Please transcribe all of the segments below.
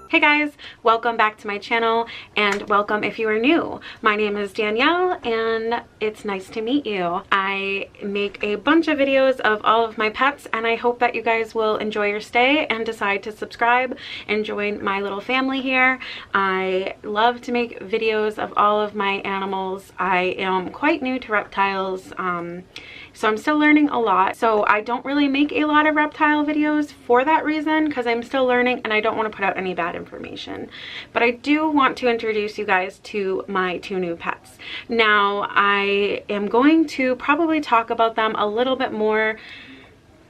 Hey guys, welcome back to my channel and welcome if you are new. My name is Danielle and it's nice to meet you. I make a bunch of videos of all of my pets and I hope that you guys will enjoy your stay and decide to subscribe and join my little family here. I love to make videos of all of my animals. I am quite new to reptiles, so I'm still learning a lot. So I don't really make a lot of reptile videos for that reason, because I'm still learning and I don't want to put out any bad information. But I do want to introduce you guys to my two new pets. Now, I am going to probably talk about them a little bit more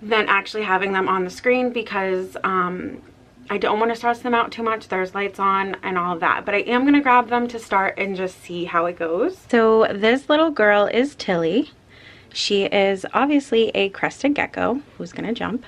than actually having them on the screen, because I don't want to stress them out too much. There's lights on and all of that, but I am going to grab them to start and just see how it goes. So this little girl is Tilly. She is obviously a crested gecko who's gonna jump.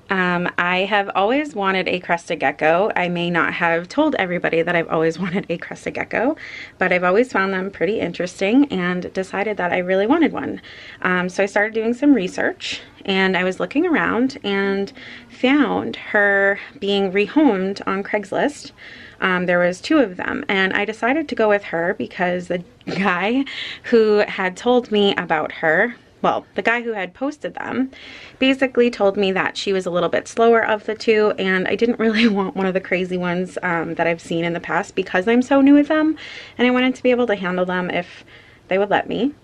I have always wanted a crested gecko. I may not have told everybody that I've always wanted a crested gecko, but I've always found them pretty interesting and decided that I really wanted one. So I started doing some research and I was looking around and found her being rehomed on Craigslist. There was two of them and I decided to go with her because the guy who had told me about her, well, the guy who had posted them basically told me that she was a little bit slower of the two, and I didn't really want one of the crazy ones that I've seen in the past because I'm so new with them, and I wanted to be able to handle them if they would let me.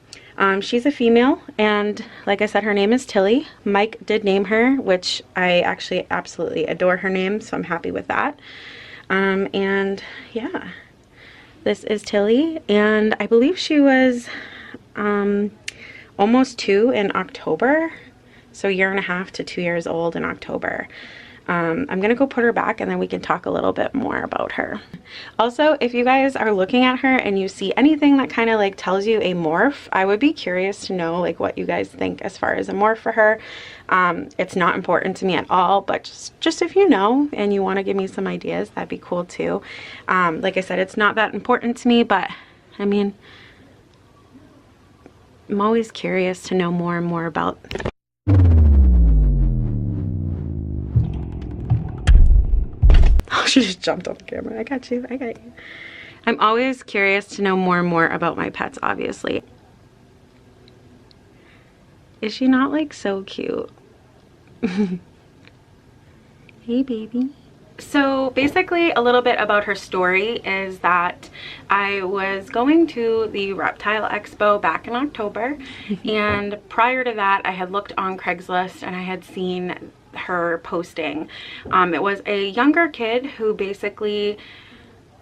She's a female, and like I said, her name is Tilly. Mike did name her, which I actually absolutely adore her name, so I'm happy with that. And yeah, this is Tilly, and I believe she was almost 2 in October, so 1.5 to 2 years old in October. I'm gonna go put her back and then we can talk a little bit more about her. Also, if you guys are looking at her and you see anything that kind of like tells you a morph, I would be curious to know like what you guys think as far as a morph for her. It's not important to me at all, but just if you know and you want to give me some ideas, that'd be cool too. Like I said, it's not that important to me, but I mean, I'm always curious to know more and more about. Oh, she just jumped off the camera. I got you. I got you. I'm always curious to know more and more about my pets, obviously. Is she not like so cute? Hey, baby. So basically a little bit about her story is that I was going to the Reptile Expo back in October and prior to that I had looked on Craigslist and I had seen her posting. It was a younger kid who basically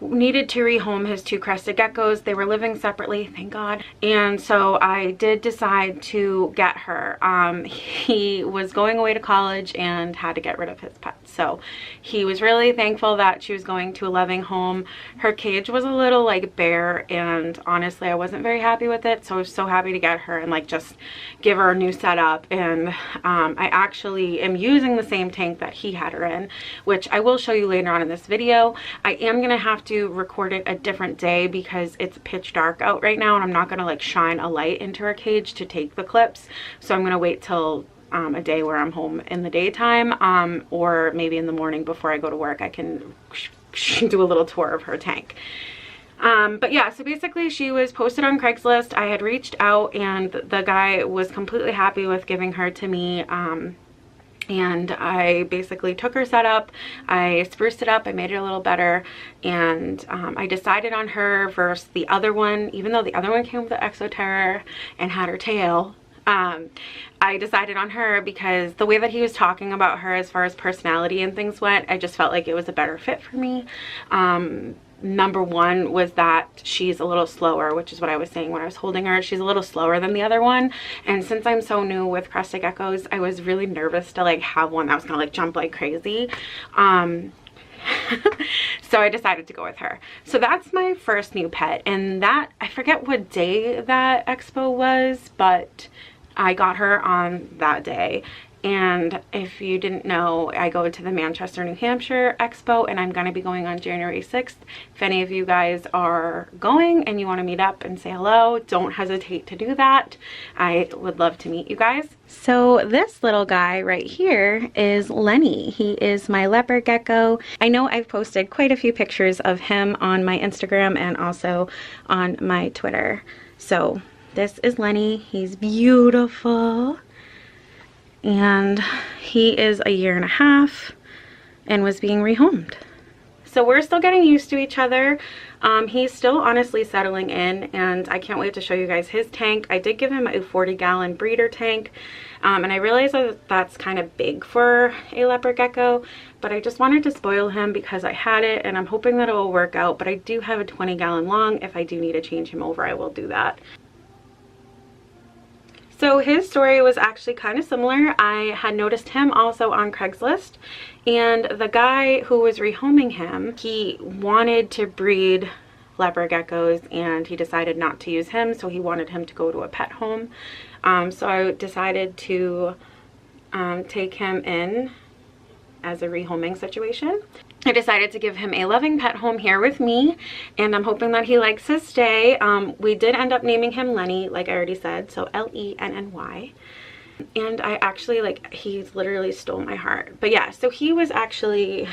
needed to rehome his 2 crested geckos. They were living separately, thank God. And so I did decide to get her. He was going away to college and had to get rid of his pets. So he was really thankful that she was going to a loving home. Her cage was a little like bare and honestly I wasn't very happy with it. So I was so happy to get her and like just give her a new setup. And I actually am using the same tank that he had her in, which I will show you later on in this video. I am gonna have to record it a different day because it's pitch dark out right now and I'm not gonna like shine a light into her cage to take the clips. So I'm gonna wait till a day where I'm home in the daytime, or maybe in the morning before I go to work I can do a little tour of her tank. But yeah, so basically she was posted on Craigslist. I had reached out and the guy was completely happy with giving her to me. And I basically took her setup, I spruced it up, I made it a little better, and I decided on her versus the other one. Even though the other one came with the Exoterror and had her tail, I decided on her because the way that he was talking about her as far as personality and things went, I just felt like it was a better fit for me. Number one was that she's a little slower, which is what I was saying when I was holding her. She's a little slower than the other one, and since I'm so new with crested geckos, I was really nervous to like have one that was gonna like jump like crazy. So I decided to go with her. So that's my first new pet, and that, I forget what day that expo was, but I got her on that day. And if you didn't know, I go to the Manchester, New Hampshire Expo, and I'm going to be going on January 6th. If any of you guys are going and you want to meet up and say hello, don't hesitate to do that. I would love to meet you guys. So this little guy right here is Lenny. He is my leopard gecko. I know I've posted quite a few pictures of him on my Instagram and also on my Twitter. So this is Lenny. He's beautiful. And he is 1.5 years and was being rehomed. So we're still getting used to each other. He's still honestly settling in, and I can't wait to show you guys his tank. I did give him a 40-gallon breeder tank, and I realize that that's kind of big for a leopard gecko, but I just wanted to spoil him because I had it, and I'm hoping that it will work out. But I do have a 20-gallon long. If I do need to change him over, I will do that. So his story was actually kind of similar. I had noticed him also on Craigslist, and the guy who was rehoming him, he wanted to breed leopard geckos and he decided not to use him, so he wanted him to go to a pet home. So I decided to take him in as a rehoming situation. I decided to give him a loving pet home here with me, and I'm hoping that he likes his stay. We did end up naming him Lenny, like I already said, so Lenny. And I actually, like, he's literally stole my heart. But yeah, so he was actually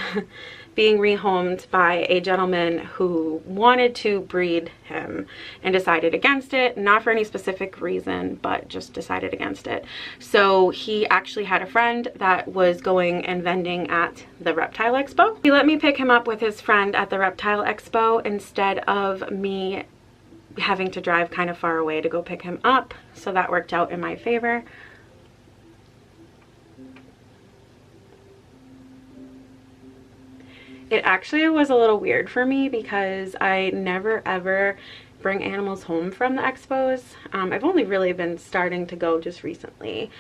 being rehomed by a gentleman who wanted to breed him and decided against it, not for any specific reason, but just decided against it. So he actually had a friend that was going and vending at the Reptile Expo. He let me pick him up with his friend at the Reptile Expo instead of me having to drive kind of far away to go pick him up. So that worked out in my favor. It actually was a little weird for me because I never ever bring animals home from the expos. I've only really been starting to go just recently,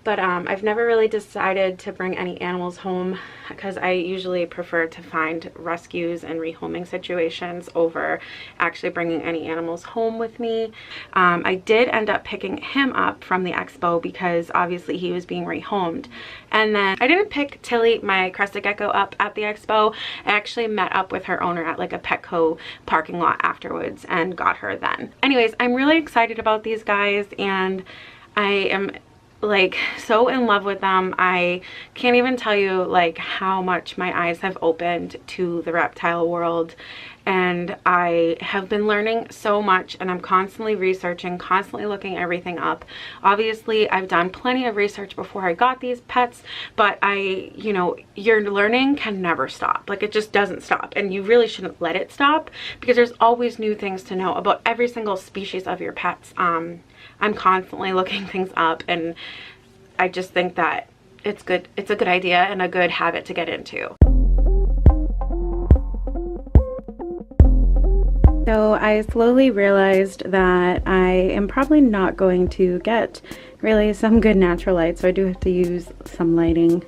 but I've never really decided to bring any animals home because I usually prefer to find rescues and rehoming situations over actually bringing any animals home with me. I did end up picking him up from the expo because obviously he was being rehomed. And then I didn't pick Tilly, my crested gecko, up at the expo. I actually met up with her owner at like a Petco parking lot afterwards and got her then. Anyways, I'm really excited about these guys, and I am like so in love with them. I can't even tell you like how much my eyes have opened to the reptile world, and I have been learning so much, and I'm constantly researching, constantly looking everything up. Obviously I've done plenty of research before I got these pets, but you know, your learning can never stop. Like, it just doesn't stop, and you really shouldn't let it stop because there's always new things to know about every single species of your pets. I'm constantly looking things up, and I just think that it's good. It's a good idea and a good habit to get into. So I slowly realized that I am probably not going to get really some good natural light, so I do have to use some lighting.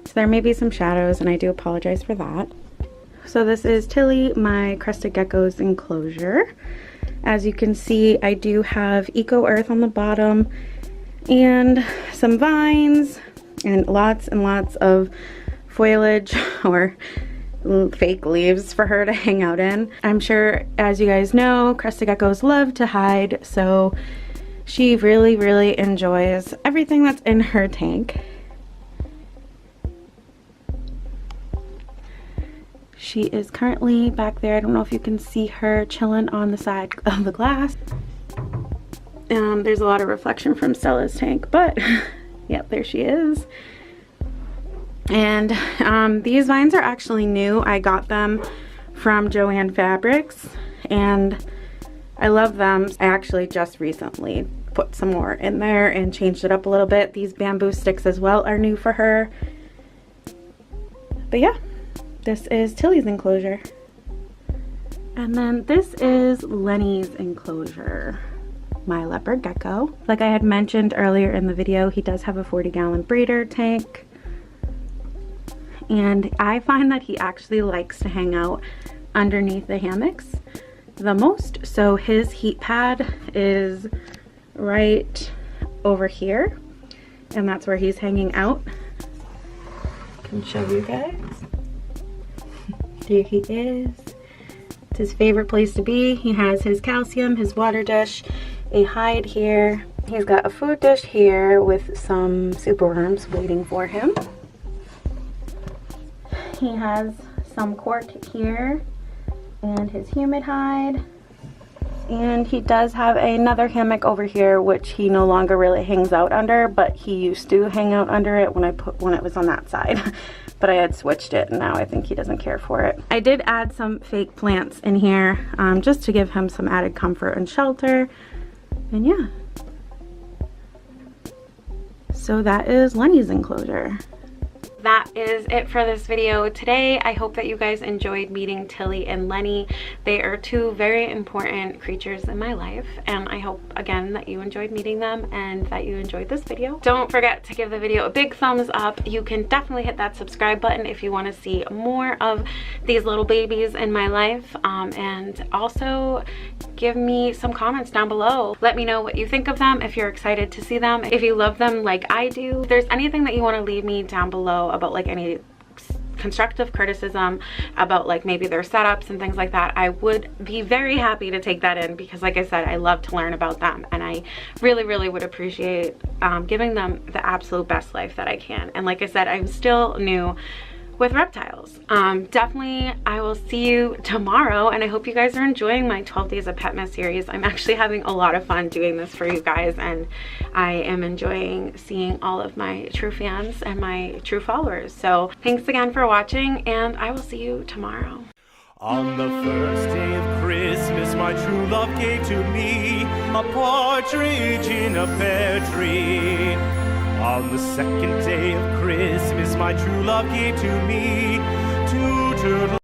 So there may be some shadows, and I do apologize for that. So this is Tilly, my crested gecko's enclosure. As you can see, I do have Eco Earth on the bottom and some vines and lots of foliage or fake leaves for her to hang out in. I'm sure, as you guys know, crested geckos love to hide, so she really enjoys everything that's in her tank. She is currently back there. I don't know if you can see her chilling on the side of the glass. There's a lot of reflection from Stella's tank, but yep, there she is. And these vines are actually new. I got them from Joann Fabrics, and I love them. I actually just recently put some more in there and changed it up a little bit. These bamboo sticks as well are new for her. But yeah, this is Tilly's enclosure. And then this is Lenny's enclosure, my leopard gecko. Like I had mentioned earlier in the video, he does have a 40-gallon breeder tank. And I find that he actually likes to hang out underneath the hammocks the most. So his heat pad is right over here. and that's where he's hanging out. I can show you guys. There he is. It's his favorite place to be. He has his calcium, his water dish, a hide here. He's got a food dish here with some superworms waiting for him. He has some cork here and his humid hide. And he does have another hammock over here, which he no longer really hangs out under, but he used to hang out under it when it was on that side. But I had switched it, and now I think he doesn't care for it. I did add some fake plants in here just to give him some added comfort and shelter. And yeah. So that is Lenny's enclosure. That is it for this video today. I hope that you guys enjoyed meeting Tilly and Lenny. They are two very important creatures in my life, and I hope again that you enjoyed meeting them and that you enjoyed this video. Don't forget to give the video a big thumbs up. You can definitely hit that subscribe button if you want to see more of these little babies in my life, and also give me some comments down below. Let me know what you think of them, if you're excited to see them, if you love them like I do. If there's anything that you want to leave me down below about like any constructive criticism about like maybe their setups and things like that, I would be very happy to take that in, because like I said, I love to learn about them, and I really would appreciate giving them the absolute best life that I can. And like I said, I'm still new with reptiles. Definitely I will see you tomorrow, and I hope you guys are enjoying my 12 days of Petmas series. I'm actually having a lot of fun doing this for you guys, and I am enjoying seeing all of my true fans and my true followers. So thanks again for watching, and I will see you tomorrow. On the first day of Christmas, my true love gave to me a partridge in a pear tree. On the second day of Christmas, my true love gave to me two turtles.